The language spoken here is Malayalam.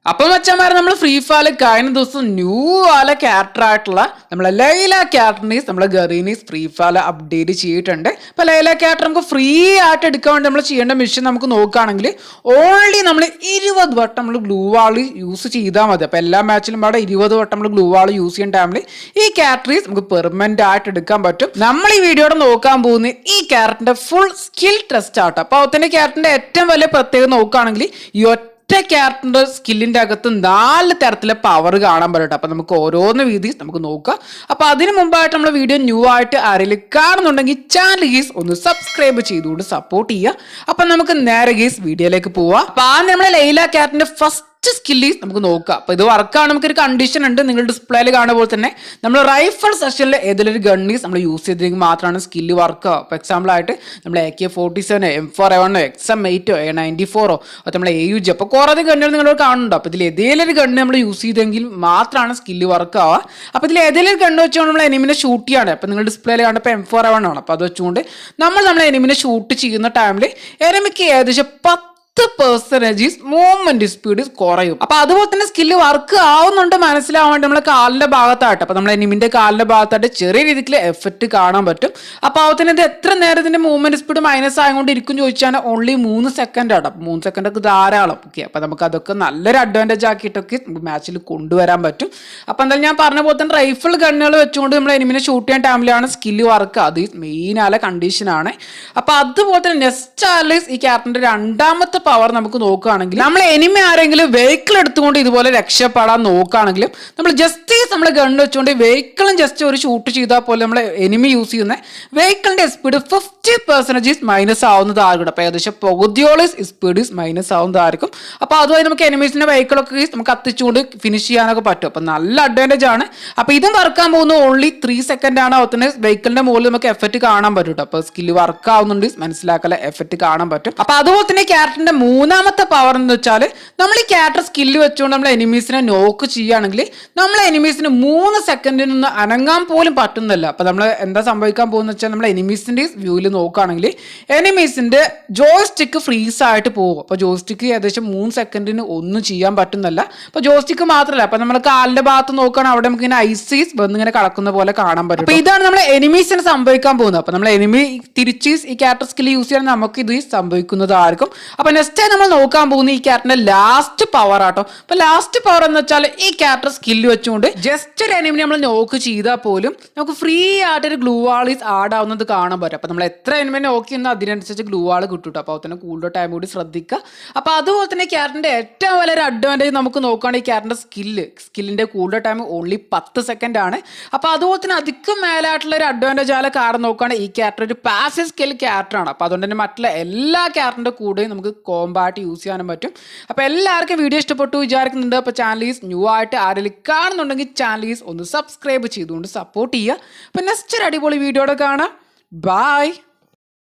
അപ്പം മച്ചന്മാരെ നമ്മൾ ഫ്രീ ഫയർ കഴിഞ്ഞ ദിവസം ന്യൂ ആല ക്യാരക്ടർ ആയിട്ടുള്ള നമ്മളെ ലൈല ക്യാരക്ടറിനീസ് നമ്മളെ ഗറീനീസ് ഫ്രീ ഫയർ അപ്ഡേറ്റ് ചെയ്തിട്ടുണ്ട്. അപ്പൊ ലൈല ക്യാരക്ടർ നമുക്ക് ഫ്രീ ആയിട്ട് എടുക്കാൻ വേണ്ടി നമ്മൾ ചെയ്യേണ്ട മിഷൻ നമുക്ക് നോക്കുകയാണെങ്കിൽ ഓൺലി നമ്മൾ 20 വട്ടം നമ്മൾ ഗ്ലൂ വാൾ യൂസ് ചെയ്താൽ മതി. അപ്പൊ എല്ലാ മാച്ചിലും പാടെ 20 വട്ടം നമ്മൾ ഗ്ലൂ വാൾ യൂസ് ചെയ്യുന്ന ടൈമിൽ ഈ ക്യാരക്ടറീസ് നമുക്ക് പെർമനന്റ് ആയിട്ട് എടുക്കാൻ പറ്റും. നമ്മൾ ഈ വീഡിയോയുടെ നോക്കാൻ പോകുന്ന ഈ ക്യാരക്ടറിന്റെ ഫുൾ സ്കിൽ ടെസ്റ്റ് ആട്ടോ. അപ്പൊ അതിന്റെ ക്യാരക്ടറിന്റെ ഏറ്റവും വലിയ പ്രത്യേകത നോക്കുകയാണെങ്കിൽ ഈ ക്യാരക്ടറിന്റെ സ്കില്ലിന്റെ അകത്ത് 4 തരത്തിലെ പവർ കാണാൻ പറ്റും. അപ്പൊ നമുക്ക് ഓരോന്ന് വീതി നമുക്ക് നോക്കാം. അപ്പൊ അതിന് മുമ്പായിട്ട് നമ്മൾ വീഡിയോ ന്യൂ ആയിട്ട് ആരെങ്കിലും കാണുന്നുണ്ടെങ്കിൽ ചാനൽ ഗീസ് ഒന്ന് സബ്സ്ക്രൈബ് ചെയ്തുകൊണ്ട് സപ്പോർട്ട് ചെയ്യുക. അപ്പൊ നമുക്ക് നേരെ ഗീസ് വീഡിയോയിലേക്ക് പോവാം. അപ്പൊ ആദ്യം നമ്മളെ ലൈല ക്യാരക്ടറിന്റെ ഫസ്റ്റ് സ്കില്ല് നമുക്ക് നോക്കാം. അപ്പൊ ഇത് വർക്കാണ്. നമുക്കൊരു കണ്ടീഷൻ ഉണ്ട്. നിങ്ങൾ ഡിസ്പ്ലേയിൽ കാണുന്ന പോലെ തന്നെ നമ്മൾ റൈഫിൾ സെഷനിൽ ഏതെങ്കിലും ഒരു ഗണ്ണീസ് നമ്മൾ യൂസ് ചെയ്തെങ്കിൽ മാത്രമാണ് സ്കില്ല് വർക്ക് ആവുക. ഇപ്പോൾ എക്സാമ്പിൾ ആയിട്ട് നമ്മൾ AK-47 M4A1 XM8 A94 നമ്മൾ AUG അപ്പോൾ കുറേ ഗണ്ണുകൾ നിങ്ങൾ കാണുന്നുണ്ടോ. അപ്പോൾ ഇതിൽ ഏതെങ്കിലും ഒരു ഗണ്ണ് നമ്മൾ യൂസ് ചെയ്തെങ്കിൽ മാത്രമാണ് സ്കില്ല് വർക്ക് ആവുക. അപ്പോൾ ഇതിൽ ഏതെങ്കിലും ഒരു ഗണ്ണ് വെച്ചുകൊണ്ട് നമ്മൾ എനിമിനെ ഷൂട്ട് ചെയ്യാണ്. അപ്പോൾ നിങ്ങൾ ഡിസ്പ്ലേയിൽ കാണുമ്പോൾ M4A1 ആണ്. അപ്പോൾ അത് വെച്ചുകൊണ്ട് നമ്മൾ എനിമിനെ ഷൂട്ട് ചെയ്യുന്ന ടൈമിൽ എനിമിക്ക് ഏകദേശം 10% മൂവ്മെന്റ് സ്പീഡ് കുറയും. അപ്പൊ അതുപോലെ തന്നെ സ്കില്ല് വർക്ക് ആവുന്നുണ്ട് മനസ്സിലാവാൻ വേണ്ടി നമ്മളെ കാലിന്റെ ഭാഗത്തായിട്ട് അപ്പൊ നമ്മളെ എനിമിന്റെ കാലിന്റെ ഭാഗത്തായിട്ട് ചെറിയ രീതിയിൽ എഫക്റ്റ് കാണാൻ പറ്റും. അപ്പൊ അതുപോലെ ഇത് എത്ര നേരം ഇതിന്റെ മൂവ്മെന്റ് സ്പീഡ് മൈനസ് ആയിക്കൊണ്ടിരിക്കും ചോദിച്ചാൽ ഓൺലി 3 സെക്കൻഡ് ആണ്. അപ്പൊ 3 സെക്കൻഡ് ഒക്കെ ധാരാളം. ഓക്കെ, അപ്പൊ നമുക്ക് അതൊക്കെ നല്ലൊരു അഡ്വാൻറ്റേജ് ആക്കിയിട്ടൊക്കെ നമുക്ക് മാച്ചിൽ കൊണ്ടുവരാൻ പറ്റും. അപ്പൊ എന്തായാലും ഞാൻ പറഞ്ഞ പോലെ തന്നെ റൈഫിൾ ഗണ്ണുകൾ വെച്ചുകൊണ്ട് നമ്മൾ എനിമിനെ ഷൂട്ട് ചെയ്യാൻ ടൈമിലാണ് സ്കില്ല് വർക്ക്. അത് മെയിൻ ആയ കണ്ടീഷൻ ആണ്. അപ്പൊ അതുപോലെ തന്നെ നെക്സ്റ്റ് ആലീസ് ഈ ക്യാരക്ടറിന്റെ രണ്ടാമത്തെ പവർ നമുക്ക് നോക്കുകയാണെങ്കിൽ നമ്മൾ എനിമി ആരെങ്കിലും വെഹിക്കിൾ എടുത്തുകൊണ്ട് ഇതുപോലെ രക്ഷപ്പെടാൻ നോക്കുകയാണെങ്കിലും നമ്മൾ ജസ്റ്റ് നമ്മൾ ഗണ്ണ് വെച്ചുകൊണ്ട് വെഹിക്കിളും ജസ്റ്റ് ഒരു ഷൂട്ട് ചെയ്താൽ പോലെ നമ്മൾ എനിമി യൂസ് ചെയ്യുന്ന വെഹിക്കിളിന്റെ സ്പീഡ് 50% മൈനസ് ആവുന്നതായിരിക്കും. അപ്പൊ ഏകദേശം പകുതിയോളം സ്പീഡ് മൈനസ് ആവുന്നതായിരിക്കും. അപ്പൊ അതുവഴി നമുക്ക് എനിമീസിന്റെ വെഹിക്കിളൊക്കെ നമുക്ക് കത്തിച്ചുകൊണ്ട് ഫിനിഷ് ചെയ്യാനൊക്കെ പറ്റും. അപ്പൊ നല്ല അഡ്വാൻറ്റേജ് ആണ്. അപ്പൊ ഇതും വർക്കാൻ പോകുന്നത് ഓൺലി 3 സെക്കൻഡ് ആണ്. അതുപോലെ വെഹിക്കിളിന്റെ മുകളിൽ നമുക്ക് എഫക്റ്റ് കാണാൻ പറ്റും. അപ്പൊ സ്കില്ല് വർക്ക് ആവുന്നുണ്ട് മനസ്സിലാക്കല എഫക്റ്റ് കാണാൻ പറ്റും. അപ്പൊ അതുപോലെ തന്നെ ക്യാരക്ടറിന്റെ മൂന്നാമത്തെ പവർ എന്ന് വെച്ചാൽ നമ്മൾ ഈ ക്യാരക്ടർ സ്കില്ല് വെച്ചുകൊണ്ട് നമ്മൾ എനിമീസിനെ നോക്ക് ചെയ്യുകയാണെങ്കിൽ നമ്മളെ എനിമീസിന് 3 സെക്കൻഡിൽ നിന്ന് അനങ്ങാൻ പോലും പറ്റുന്നില്ല. അപ്പൊ നമ്മൾ എന്താ സംഭവിക്കാൻ പോകുന്ന വെച്ചാൽ നമ്മൾ എനിമീസിന്റെ വ്യൂവിൽ നോക്കുകയാണെങ്കിൽ എനിമീസിന്റെ ജോയ്സ്റ്റിക്ക് ഫ്രീസ് ആയിട്ട് പോകും. അപ്പൊ ജോയ്സ്റ്റിക്ക് ഏകദേശം 3 സെക്കൻഡിന് ഒന്നും ചെയ്യാൻ പറ്റുന്നില്ല. അപ്പൊ ജോയ്സ്റ്റിക്ക് മാത്രമല്ല അപ്പൊ നമ്മൾ കാലിന്റെ ഭാഗത്ത് നോക്കുകയാണെങ്കിൽ അവിടെ നമുക്ക് ഇങ്ങനെ ഐസീസ് വന്നിങ്ങനെ കളക്കുന്ന പോലെ കാണാൻ പറ്റും. അപ്പൊ ഇതാണ് നമ്മൾ എനിമീസിന് സംഭവിക്കാൻ പോകുന്നത്. അപ്പൊ നമ്മൾ എനിമി തിരിച്ച് ഈ ക്യാരക്ടർ സ്കില്ല് യൂസ് ചെയ്യാൻ നമുക്ക് ഇത് സംഭവിക്കുന്നതായിരിക്കും. അപ്പൊ നെക്സ്റ്റ് നമ്മൾ നോക്കാൻ പോകുന്ന ഈ ക്യാരക്ടറിന്റെ ലാസ്റ്റ് പവർ ആട്ടോ. അപ്പൊ ലാസ്റ്റ് പവർ എന്ന് വെച്ചാൽ ഈ ക്യാരക്ടർ സ്കില്ല് വെച്ചുകൊണ്ട് ജസ്റ്റ് ഒരു എനിമിനെ നമ്മൾ നോക്ക് ചെയ്താൽ പോലും നമുക്ക് ഫ്രീ ആയിട്ട് ഒരു ഗ്ലൂ വാൾ ആഡ് ആവുന്നത് കാണാൻ പറ്റും. അപ്പൊ നമ്മൾ എത്ര എനിമിനെ നോക്കി ചെയ്യുന്ന അതിനനുസരിച്ച് ഗ്ലൂ വാൾ കിട്ടും. അപ്പൊ അതിനെ കൂടുതൽ ടൈം കൂടി ശ്രദ്ധിക്കുക. അപ്പൊ അതുപോലെ തന്നെ ക്യാരക്ടറിന്റെ ഏറ്റവും വലിയൊരു അഡ്വാൻറ്റേജ് നമുക്ക് നോക്കുകയാണെങ്കിൽ ഈ ക്യാരക്ടറിന്റെ സ്കില്ലിന്റെ കൂടുതൽ ടൈം ഓൺലി 10 സെക്കൻഡ് ആണ്. അപ്പൊ അതുപോലെ തന്നെ അധികം മേലായിട്ടുള്ള ഒരു അഡ്വാൻറ്റേജ് ആയ കാരണം നോക്കുകയാണെങ്കിൽ ഈ ക്യാരക്ടർ ഒരു പാസീവ് സ്കിൽ ക്യാരക്ടർ ആണ്. അപ്പൊ അതുകൊണ്ട് തന്നെ മറ്റുള്ള എല്ലാ ക്യാരക്ടറിന്റെ കൂടെയും നമുക്ക് കോമ്പായിട്ട് യൂസ് ചെയ്യാനും പറ്റും. അപ്പോൾ എല്ലാവർക്കും വീഡിയോ ഇഷ്ടപ്പെട്ടു വിചാരിക്കുന്നുണ്ട്. അപ്പോൾ ചാനലീസ് ന്യൂ ആയിട്ട് ആരെങ്കിലും കാണുന്നുണ്ടെങ്കിൽ ചാനലീസ് ഒന്ന് സബ്സ്ക്രൈബ് ചെയ്തുകൊണ്ട് സപ്പോർട്ട് ചെയ്യുക. അപ്പോൾ നെക്സ്റ്റ് ഒരു അടിപൊളി വീഡിയോയുടെ കാണാം. ബൈ.